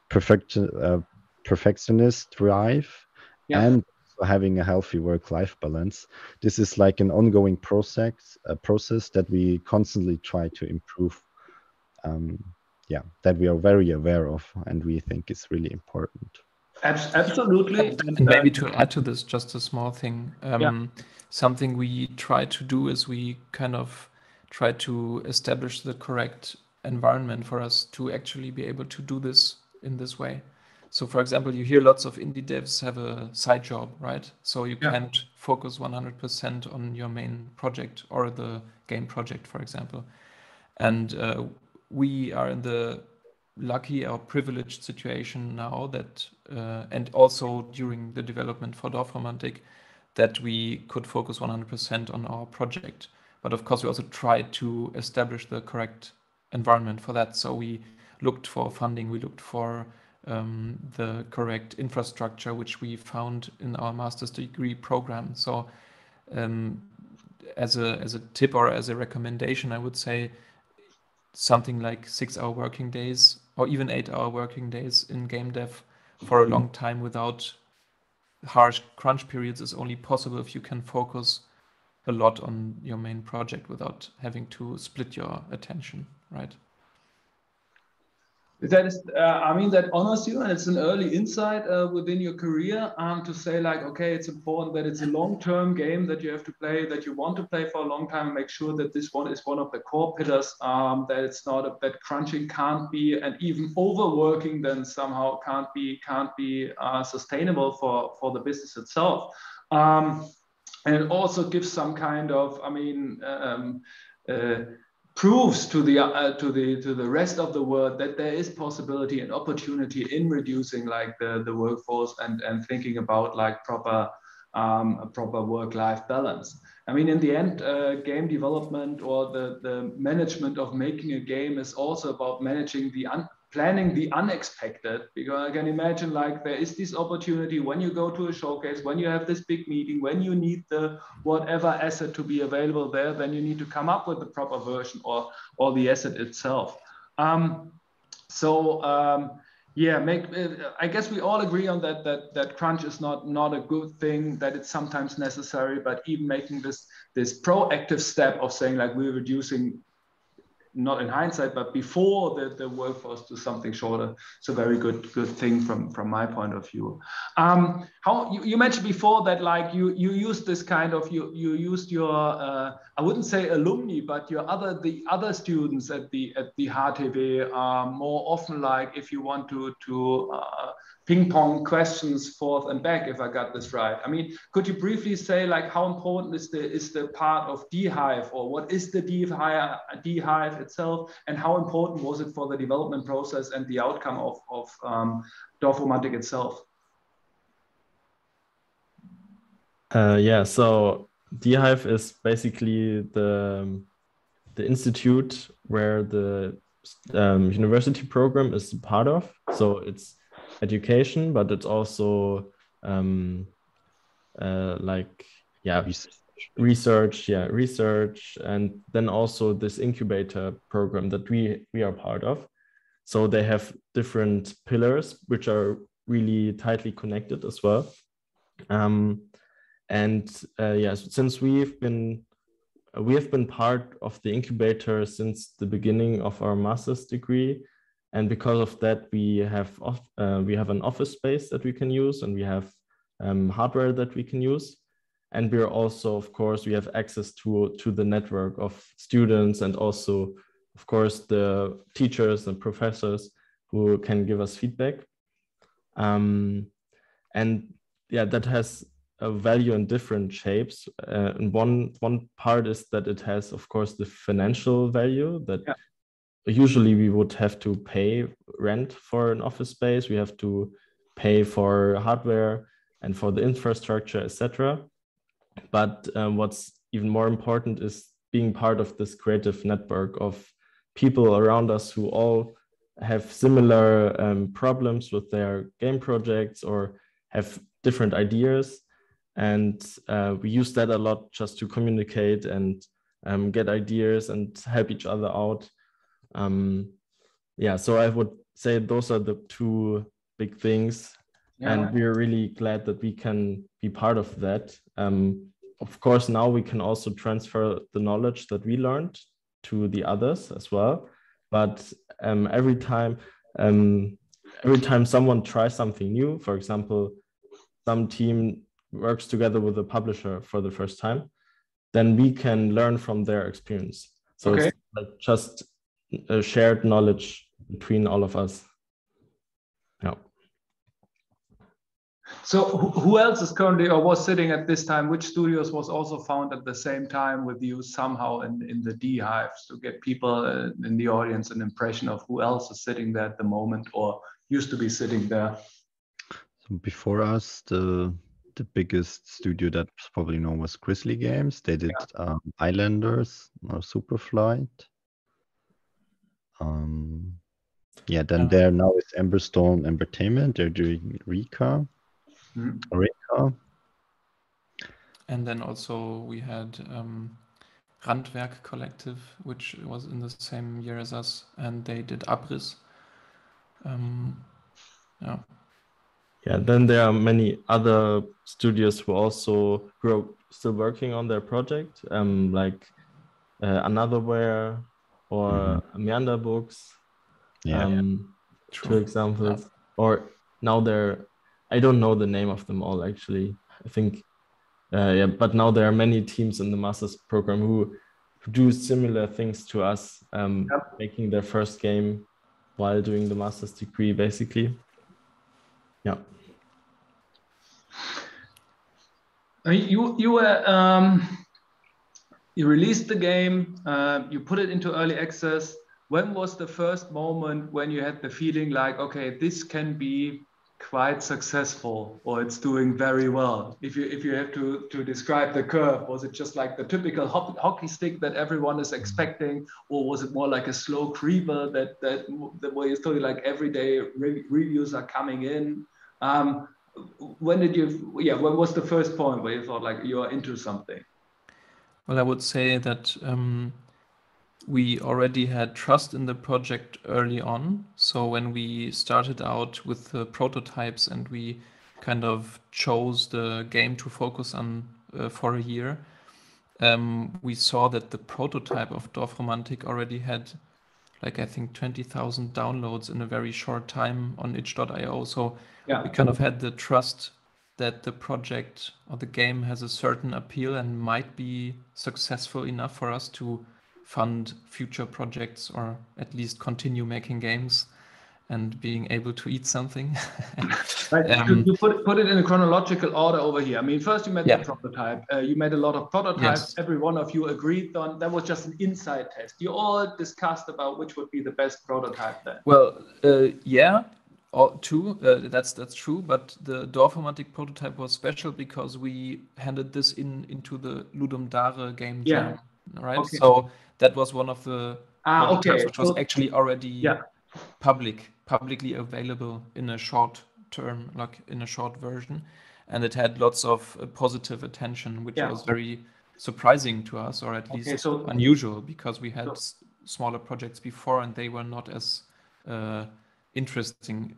perfectionist drive and having a healthy work-life balance. This is like an ongoing process that we constantly try to improve. That we are very aware of, and we think is really important. Absolutely. And maybe to add to this, just a small thing. Something we try to do is we kind of try to establish the correct environment for us to actually be able to do this in this way. So, for example, you hear lots of indie devs have a side job, right? So you can't focus 100% on your main project or the game project, for example. And we are in the lucky or privileged situation now that, and also during the development for Dorfromantik, that we could focus 100% on our project. But of course, we also tried to establish the correct environment for that. So we looked for funding, we looked for the correct infrastructure, which we found in our master's degree program. So as a tip or as a recommendation, I would say something like 6-hour working days or even 8-hour working days in game dev for a long time without harsh crunch periods is only possible if you can focus a lot on your main project without having to split your attention, right? That is, I mean, that honors you, and it's an early insight within your career to say like, okay, it's important that it's a long-term game that you have to play, that you want to play for a long time, and make sure that this one is one of the core pillars. That it's not that crunching can't be, and even overworking then somehow can't be sustainable for the business itself. And it also gives some kind of, I mean. Proves to the rest of the world that there is possibility and opportunity in reducing like the workforce and thinking about like proper work-life balance. I mean, in the end, game development or the management of making a game is also about managing planning the unexpected, because I can imagine like there is this opportunity when you go to a showcase, when you have this big meeting, when you need the whatever asset to be available there, then you need to come up with the proper version or the asset itself. Yeah, I guess we all agree on that crunch is not a good thing, that it's sometimes necessary, but even making this proactive step of saying like we're reducing, not in hindsight, but before the workforce to something shorter. It's a very good thing from my point of view. How you mentioned before that like you used this kind of you used your I wouldn't say alumni, but the other students at the HTW more often, like if you want to ping pong questions forth and back, if I got this right. I mean, could you briefly say like how important is the part of DHive, or what is the DHive itself, and how important was it for the development process and the outcome of Dorfromantik itself? Yeah, so DHive is basically the institute where the university program is a part of. So it's education, but it's also like, yeah, research, and then also this incubator program that we are part of. So they have different pillars which are really tightly connected as well. Since we have been part of the incubator since the beginning of our master's degree, and because of that we have an office space that we can use, and we have hardware that we can use, and we're also, of course, we have access to the network of students, and also, of course, the teachers and professors who can give us feedback. And yeah, that has a value in different shapes. And one part is that it has, of course, the financial value that usually we would have to pay rent for an office space. We have to pay for hardware and for the infrastructure, etc. But what's even more important is being part of this creative network of people around us who all have similar problems with their game projects or have different ideas. And we use that a lot just to communicate and get ideas and help each other out. So I would say those are the two big things. Yeah. And we're really glad that we can be part of that. Of course, now we can also transfer the knowledge that we learned to the others as well. But every time someone tries something new, for example, some team works together with a publisher for the first time, then we can learn from their experience. So It's like just a shared knowledge between all of us. Yeah. So who else is currently or was sitting at this time? Which studios was also found at the same time with you somehow in the DHives, to get people in the audience an impression of who else is sitting there at the moment or used to be sitting there? So before us, the biggest studio that's probably known was Grizzly Games. They did Islanders or Superflight. Then there now is Emberstone Entertainment. They're doing Rika. And then also we had Randwerk Collective, which was in the same year as us, and they did Abriss. Then there are many other studios who are still working on their project, like Anotherwhere or Meander Books. two examples. Or now I don't know the name of them all actually. I think, but now there are many teams in the master's program who do similar things to us, making their first game while doing the master's degree, basically. Yeah. I mean, you released the game, you put it into early access. When was the first moment when you had the feeling like, okay, this can be quite successful, or it's doing very well? If you have to describe the curve, was it just like the typical hockey stick that everyone is expecting, or was it more like a slow creeper that the way you told, like every day reviews are coming in? When was the first point where you thought like you're into something? Well, I would say that we already had trust in the project early on. So when we started out with the prototypes and we kind of chose the game to focus on for a year, we saw that the prototype of Dorfromantik already had, like, I think 20,000 downloads in a very short time on itch.io. So we kind of had the trust that the project or the game has a certain appeal and might be successful enough for us to fund future projects, or at least continue making games and being able to eat something. You put it in a chronological order over here. I mean, first you made the prototype. You made a lot of prototypes. Yes. Every one of you agreed on that was just an inside test. You all discussed about which would be the best prototype then. Well, yeah. That's true, but the Dorfromantik prototype was special because we handed this into the Ludum Dare game jam, right? Okay. So that was one of the prototypes which was actually already publicly available in a short term, like in a short version, and it had lots of positive attention, which was very surprising to us, or at least unusual, because we had smaller projects before and they were not as interesting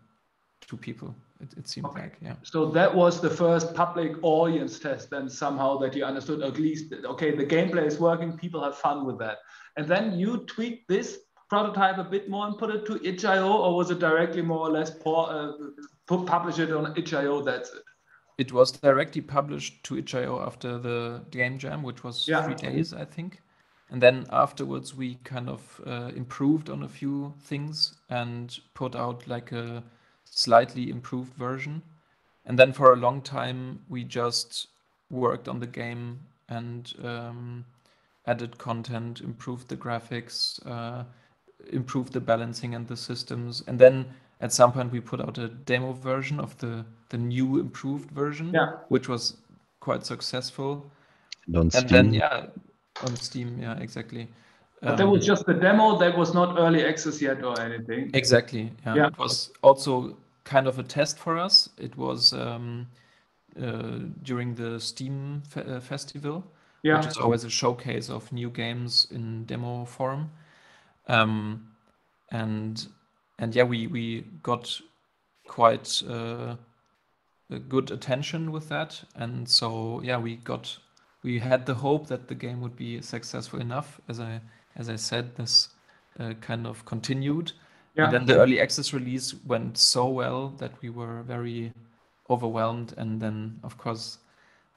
to people, it seemed like. So that was the first public audience test then, somehow, that you understood at least, okay, the gameplay is working, people have fun with that. And then you tweaked this prototype a bit more and put it to itch.io, or was it directly more or less publish it on itch.io, that's it? It was directly published to itch.io after the game jam, which was 3 days, I think. And then afterwards we kind of improved on a few things and put out like a slightly improved version. And then for a long time we just worked on the game and added content, improved the graphics, improved the balancing and the systems. And then at some point we put out a demo version of the new improved version, which was quite successful. On Steam, exactly. But that was just the demo, that was not early access yet or anything. Exactly. It was also kind of a test for us. It was during the Steam festival, which is always a showcase of new games in demo form. We got quite good attention with that, and so we had the hope that the game would be successful enough. As I said, this kind of continued. And then the early access release went so well that we were very overwhelmed. And then, of course,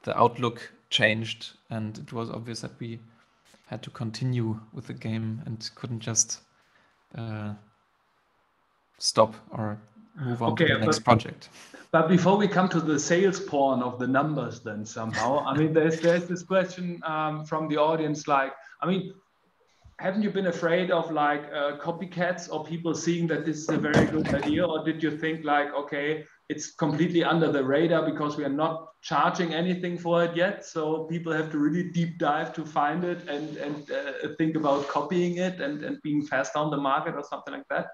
the outlook changed, and it was obvious that we had to continue with the game and couldn't just stop or move on to the next project. But before we come to the sales porn of the numbers, then somehow, I mean, there's this question from the audience, like, I mean, haven't you been afraid of like copycats or people seeing that this is a very good idea? Or did you think like, okay, it's completely under the radar because we are not charging anything for it yet, so people have to really deep dive to find it and think about copying it and being fast on the market or something like that?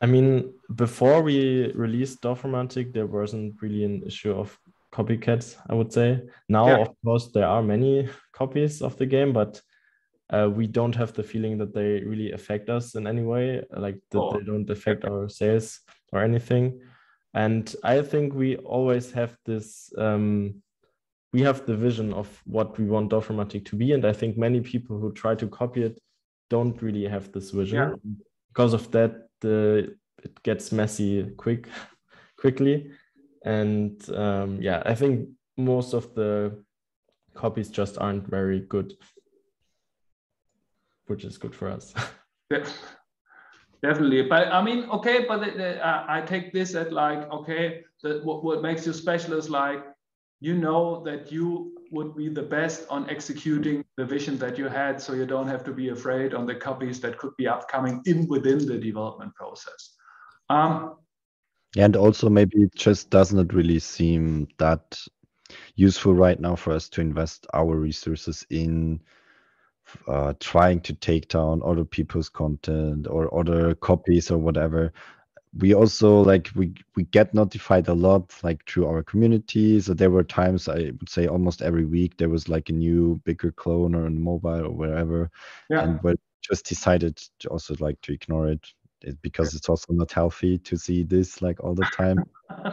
I mean, before we released Dorfromantik, there wasn't really an issue of copycats, I would say. Now, of course, there are many copies of the game, but we don't have the feeling that they really affect us in any way, like that they don't affect our sales or anything. And I think we always have this, we have the vision of what we want Dorfromantik to be. And I think many people who try to copy it don't really have this vision. Because of that, the gets messy quickly. And yeah, I think most of the copies just aren't very good, which is good for us. Yeah, definitely. But I mean, okay, but I take this at like, okay, what makes you special is like, you know that you would be the best on executing the vision that you had, so you don't have to be afraid on the copies that could be upcoming within the development process. And also maybe it just does not really seem that useful right now for us to invest our resources in trying to take down other people's content or other copies or whatever. We also like we get notified a lot like through our community. So there were times, I would say almost every week, there was like a new bigger clone or on mobile or wherever. Yeah. And we just decided to also like to ignore it because it's also not healthy to see this like all the time.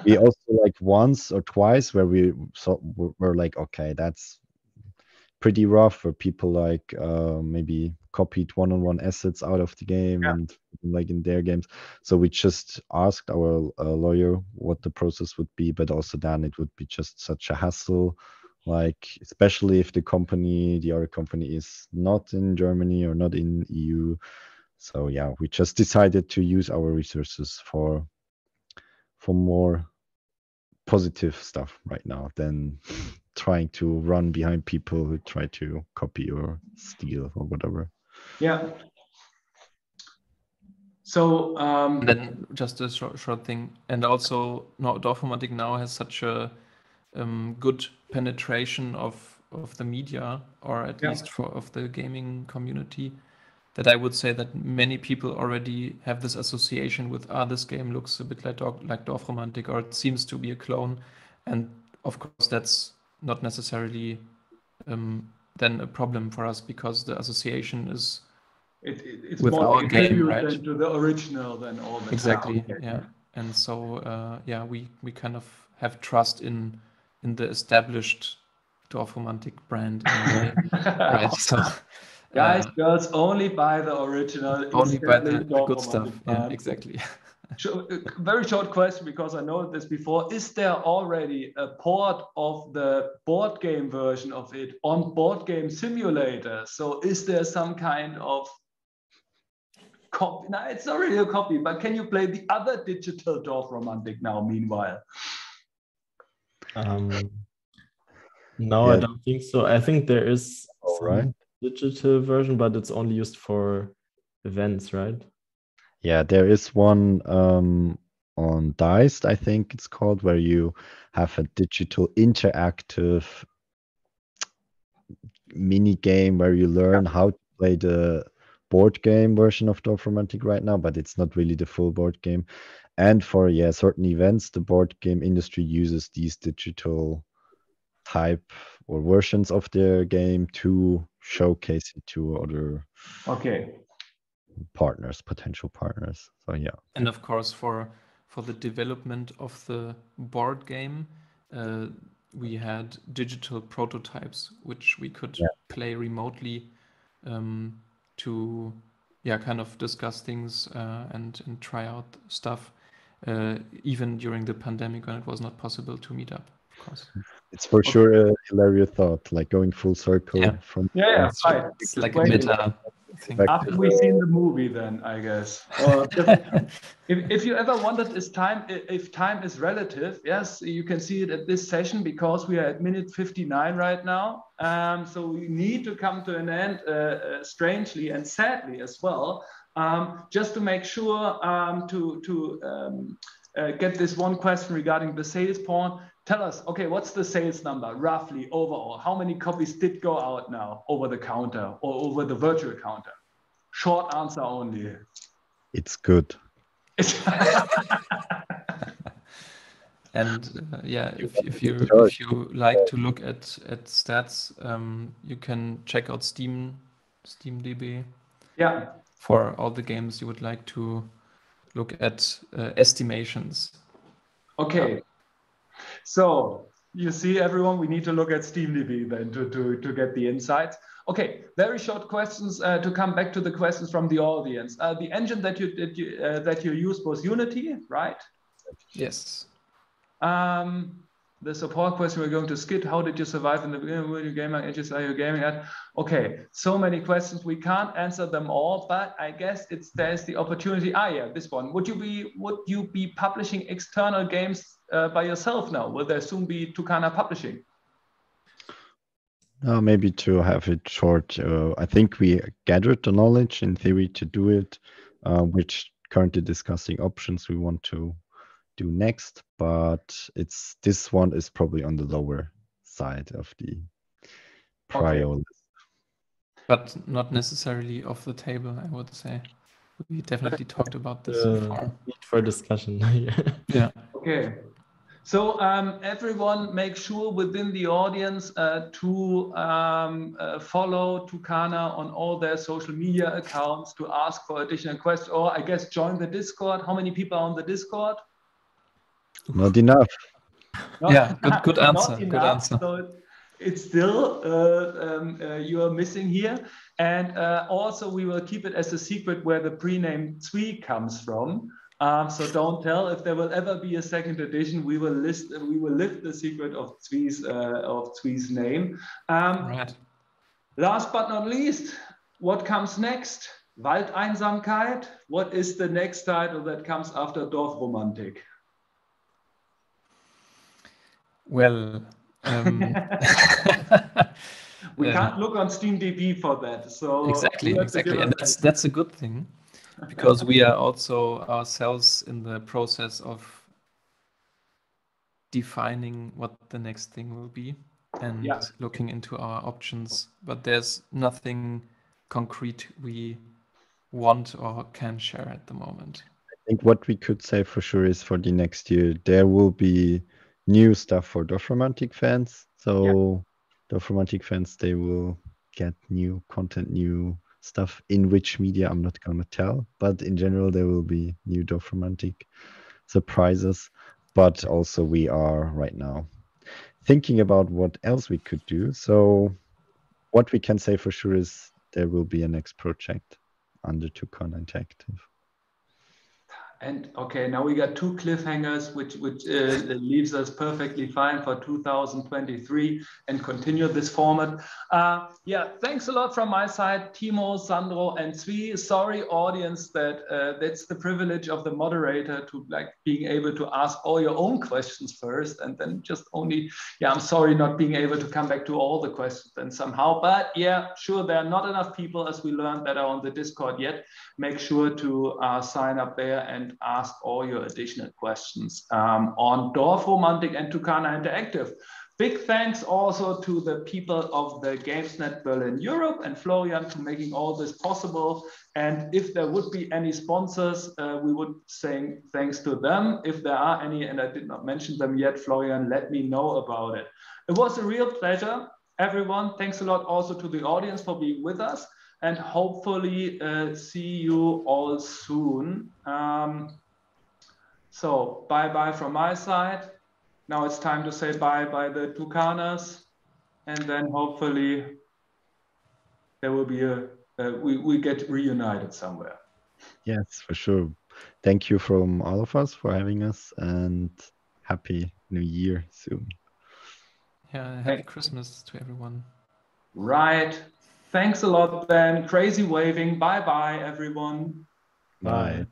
We also like once or twice where we're like, okay, that's pretty rough, where people like maybe copied one-on-one assets out of the game and like in their games. So we just asked our lawyer what the process would be, but also then it would be just such a hassle, like especially if the other company is not in Germany or not in EU. So yeah, we just decided to use our resources for more positive stuff right now than trying to run behind people who try to copy or steal or whatever. Yeah. So And then just a short thing, and also Dorfromantik now has such a good penetration of the media, or at least of the gaming community, that I would say that many people already have this association with, this game looks a bit like Dorfromantik, or it seems to be a clone. And of course, that's not necessarily then a problem for us, because the association is it's with more our game, right? than to the original than all the Exactly. time. Yeah. And so yeah, we kind of have trust in the established Dorfromantik brand in a way, right? So guys, girls, only buy the original. only buy the established good stuff. Dorfromantik Yeah, brand. exactly. Very short question, because I know this before. Is there already a port of the board game version of it on Board Game Simulator? So is there some kind of copy? No, it's not really a copy, but can you play the other digital Dorfromantik now meanwhile? No, I don't think so. I think there is some digital version, but it's only used for events, right? Yeah, there is one on Diced, I think it's called, where you have a digital interactive mini game where you learn how to play the board game version of Dorfromantik right now, but it's not really the full board game. And for certain events, the board game industry uses these digital type or versions of their game to showcase it to other potential partners. So yeah. And of course, for the development of the board game, we had digital prototypes which we could play remotely to kind of discuss things and try out stuff, even during the pandemic when it was not possible to meet up, of course. It's for sure a hilarious thought, like going full circle from it's like a meta thing. After we've seen the movie, then I guess. If you ever wondered if time is relative, yes, you can see it at this session, because we are at minute 59 right now. So we need to come to an end, strangely and sadly as well. Just to make sure to get this one question regarding the sales point. Tell us, okay, what's the sales number roughly overall? How many copies did go out now over the counter or over the virtual counter? Short answer only. It's good. And if you like to look at stats, you can check out SteamDB. Yeah. For all the games you would like to look at estimations. Okay. So you see, everyone, we need to look at SteamDB then to get the insights. Okay, very short questions to come back to the questions from the audience. The engine that you used was Unity, right? Yes. The support question we're going to skip. How did you survive in the beginning? Were you gaming edges? Are you gaming at? Okay, so many questions. We can't answer them all, but I guess there's the opportunity. Yeah, this one. Would you be publishing external games by yourself now? Will there soon be Toukana publishing? Maybe to have it short. I think we gathered the knowledge in theory to do it. Which currently discussing options we want to do next, but this one is probably on the lower side of the prior list. But not necessarily off the table, I would say. We definitely talked about this before. Need for discussion. Yeah. Okay. So everyone make sure within the audience to follow Toukana on all their social media accounts to ask for additional questions, or I guess join the Discord. How many people are on the Discord? Not enough. Yeah, good answer. Not enough. Good answer. So it's still you are missing here. And also we will keep it as a secret where the pre-name Zwie comes from. So don't tell. If there will ever be a second edition, we will lift the secret of Zwie's name. Right. Last but not least, what comes next? Waldeinsamkeit. What is the next title that comes after Dorfromantik? Well, we can't look on SteamDB for that. So exactly, and that's a good thing, because we are also ourselves in the process of defining what the next thing will be and looking into our options. But there's nothing concrete we want or can share at the moment. I think what we could say for sure is for the next year, there will be new stuff for Dorfromantik fans. So Dorfromantik fans, they will get new content, new stuff in which media I'm not going to tell. But in general, there will be new Dorfromantik surprises. But also we are right now thinking about what else we could do. So what we can say for sure is there will be a next project under Toukana Interactive. And okay, now we got 2 cliffhangers, which leaves us perfectly fine for 2023 and continue this format. Thanks a lot from my side, Timo, Sandro, and Zwie. Sorry, audience, that's the privilege of the moderator to being able to ask all your own questions first, and then just only. I'm sorry not being able to come back to all the questions then somehow. But sure, there are not enough people, as we learned, that are on the Discord yet. Make sure to sign up there and ask all your additional questions on Dorfromantik and Toukana Interactive. Big thanks also to the people of the GamesNet Berlin Europe and Florian for making all this possible. And if there would be any sponsors, we would say thanks to them. If there are any, and I did not mention them yet, Florian, let me know about it. It was a real pleasure, everyone. Thanks a lot also to the audience for being with us. And hopefully see you all soon. So bye-bye from my side. Now it's time to say bye the Toukanas. And then hopefully there will be we get reunited somewhere. Yes, for sure. Thank you from all of us for having us, and Happy New Year soon. Yeah, Happy Christmas to everyone. Right. Thanks a lot, Ben. Crazy waving. Bye-bye, everyone. Bye.